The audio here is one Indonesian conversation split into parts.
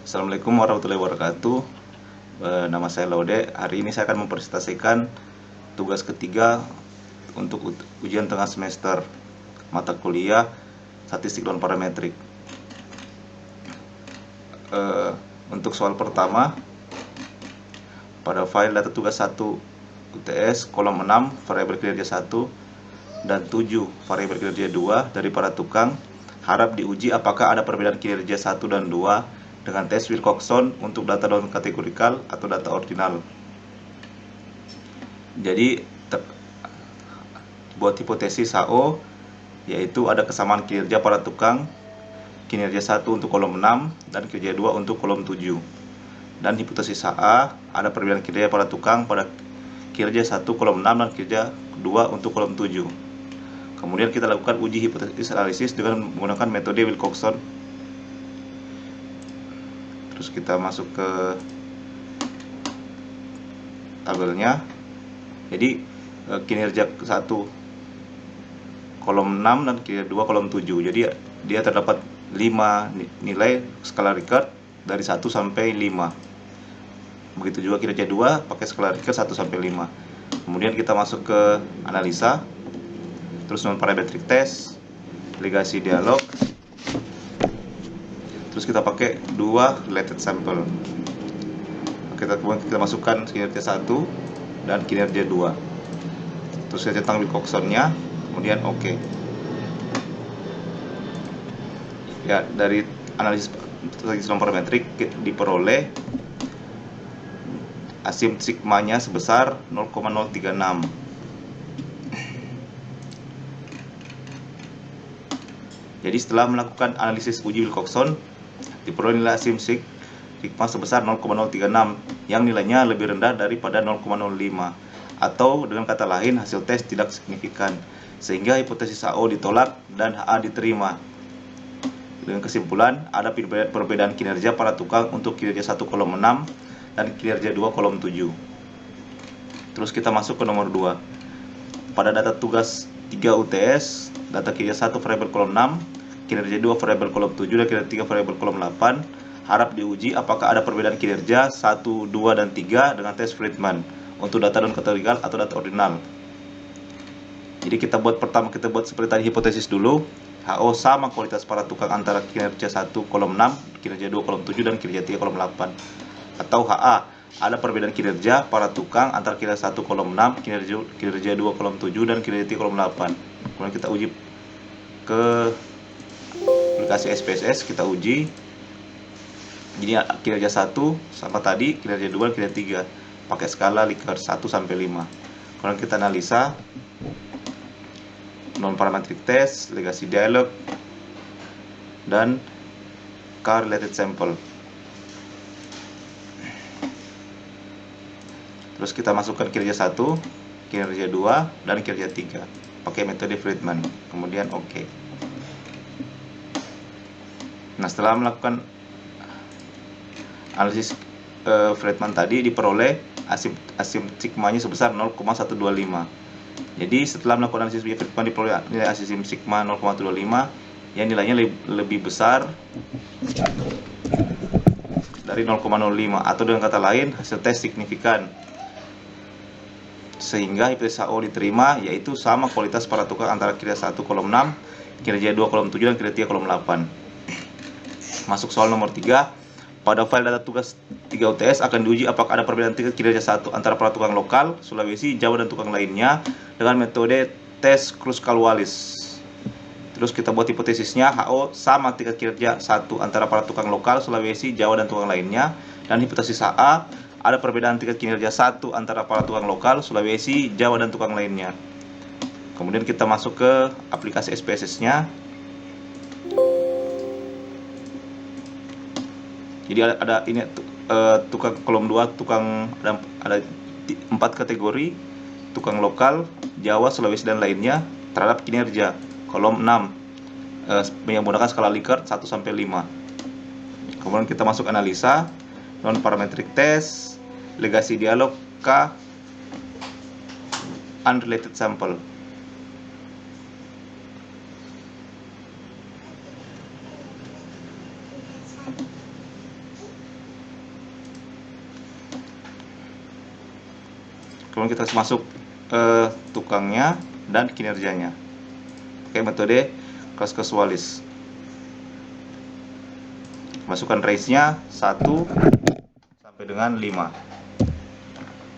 Assalamualaikum warahmatullahi wabarakatuh. Nama saya Laude. Hari ini saya akan mempresentasikan tugas ketiga untuk ujian tengah semester mata kuliah Statistik dan Parametrik. Untuk soal pertama, pada file data tugas 1 UTS kolom 6 variabel kinerja 1 dan 7 variabel kinerja 2 dari para tukang, harap diuji apakah ada perbedaan kinerja 1 dan 2 dengan tes Wilcoxon untuk data non kategorikal atau data ordinal. Jadi buat hipotesis HO, yaitu ada kesamaan kinerja para tukang, kinerja 1 untuk kolom 6 dan kinerja 2 untuk kolom 7. Dan hipotesis HA, ada perbedaan kinerja para tukang pada kinerja 1 kolom 6 dan kinerja 2 untuk kolom 7. Kemudian kita lakukan uji hipotesis analisis dengan menggunakan metode Wilcoxon. Terus kita masuk ke tabelnya. Jadi kinerja 1 kolom 6 dan kinerja 2 kolom 7. Jadi dia terdapat 5 nilai skala Likert dari 1 sampai 5. Begitu juga kinerja 2 pakai skala Likert 1 sampai 5. Kemudian kita masuk ke analisa. Terus non-parametric test, legasi dialog. Terus kita pakai 2 related sample. Kita masukkan kinerja 1 dan kinerja 2. Terus kita centang Wilcoxonnya, kemudian oke. Ya, dari analisis non-parametrik diperoleh asim sigmanya sebesar 0,036. Jadi setelah melakukan analisis uji Wilcoxon, diperoleh nilai asim sigma sebesar 0,036 yang nilainya lebih rendah daripada 0,05, atau dengan kata lain hasil tes tidak signifikan, sehingga hipotesis HO ditolak dan HA diterima. Dengan kesimpulan, ada perbedaan kinerja para tukang untuk kinerja 1 kolom 6 dan kinerja 2 kolom 7. Terus kita masuk ke nomor 2. Pada data tugas 3 UTS, data kinerja 1 variabel kolom 6, kinerja 2 variabel kolom 7 dan kinerja 3 variabel kolom 8, harap diuji apakah ada perbedaan kinerja 1, 2, dan 3 dengan tes Friedman untuk data non kategorikal atau data ordinal. Jadi kita buat seperti tadi hipotesis dulu. HO sama kualitas para tukang antara kinerja 1 kolom 6, kinerja 2 kolom 7 dan kinerja 3 kolom 8. Atau HA, ada perbedaan kinerja para tukang antara kinerja 1 kolom 6, kinerja 2 kolom 7 dan kinerja 3 kolom 8. Kemudian kita uji ke aplikasi SPSS, kita uji. Jadi kinerja 1 sama tadi, kinerja 2 dan kinerja 3 pakai skala Likert 1 sampai 5. Kemudian kita analisa non-parametric test, legasi dialog, dan correlated sample. Terus kita masukkan kinerja 1, kinerja 2, dan kinerja 3 pakai metode Friedman. Kemudian oke. Nah, setelah melakukan analisis Friedman tadi, diperoleh asim sigmanya sebesar 0,125. Jadi setelah melakukan analisis Friedman diperoleh nilai asim sigma 0,125 yang nilainya lebih besar dari 0,05, atau dengan kata lain hasil tes signifikan, sehingga hipotesis HO diterima, yaitu sama kualitas para tukang antara kinerja 1 kolom 6, kinerja 2 kolom 7 dan kinerja 3 kolom 8. Masuk soal nomor 3. Pada file data tugas 3 UTS akan diuji apakah ada perbedaan tingkat kinerja 1 antara para tukang lokal, Sulawesi, Jawa, dan tukang lainnya dengan metode tes Kruskal-Wallis. Terus kita buat hipotesisnya, HO sama tingkat kinerja 1 antara para tukang lokal, Sulawesi, Jawa, dan tukang lainnya. Dan hipotesis HA, ada perbedaan tingkat kinerja 1 antara para tukang lokal, Sulawesi, Jawa, dan tukang lainnya. Kemudian kita masuk ke aplikasi SPSS-nya. Jadi ada ini tukang kolom 2, ada 4 kategori: tukang lokal, Jawa, Sulawesi, dan lainnya terhadap kinerja. Kolom 6 menggunakan skala Likert 1 sampai 5. Kemudian kita masuk analisa non-parametric test, legasi dialog, K, unrelated sample. Kemudian kita masuk tukangnya dan kinerjanya. Pakai metode cross casualis. Masukkan range-nya 1 sampai dengan 5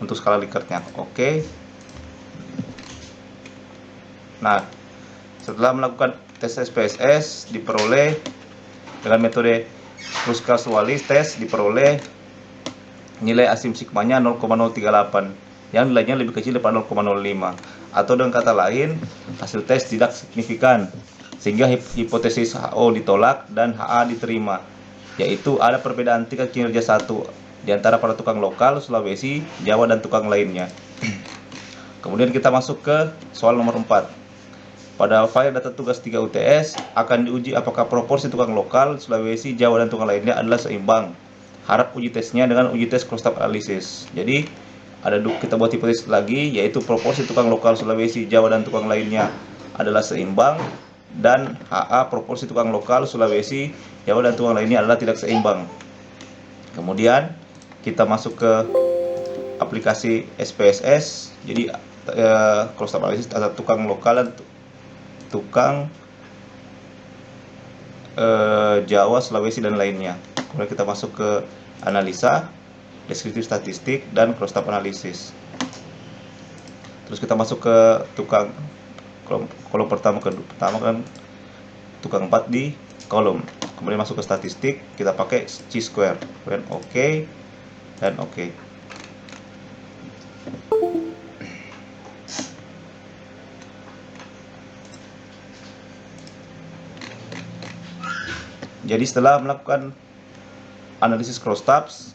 untuk skala Likert-nya. Oke. Nah, setelah melakukan tes SPSS diperoleh dengan metode cross casualis tes, diperoleh nilai asim sigmanya 0,038 yang nilainya lebih kecil daripada 0,05, atau dengan kata lain hasil tes tidak signifikan sehingga hipotesis HO ditolak dan HA diterima, yaitu ada perbedaan tingkat kinerja 1 di antara para tukang lokal Sulawesi, Jawa, dan tukang lainnya. Kemudian kita masuk ke soal nomor 4. Pada file data tugas 3 UTS akan diuji apakah proporsi tukang lokal Sulawesi, Jawa, dan tukang lainnya adalah seimbang. Harap uji tesnya dengan uji tes cross-tab analisis. Jadi kita buat hipotesis lagi, yaitu proporsi tukang lokal Sulawesi, Jawa, dan tukang lainnya adalah seimbang, dan HA proporsi tukang lokal Sulawesi, Jawa, dan tukang lainnya adalah tidak seimbang. Kemudian kita masuk ke aplikasi SPSS. Jadi cross-tab analisis ada tukang lokal dan tukang Jawa, Sulawesi, dan lainnya. Kemudian kita masuk ke analisa, deskriptif statistik, dan cross-tab analisis. Terus kita masuk ke tukang kolom pertama kan tukang 4 di kolom. Kemudian masuk ke statistik, kita pakai chi-square. Kemudian oke dan oke. Jadi setelah melakukan analisis cross-tabs,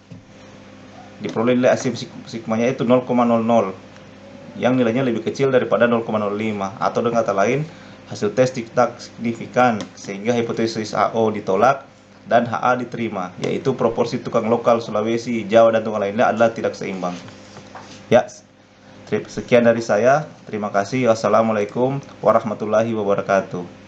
diperoleh nilai asim sigmanya itu 0,00 yang nilainya lebih kecil daripada 0,05, atau dengan kata lain hasil tes tidak signifikan sehingga hipotesis HO ditolak dan HA diterima, yaitu proporsi tukang lokal Sulawesi, Jawa, dan tukang lainnya adalah tidak seimbang. Ya, sekian dari saya. Terima kasih. Wassalamualaikum warahmatullahi wabarakatuh.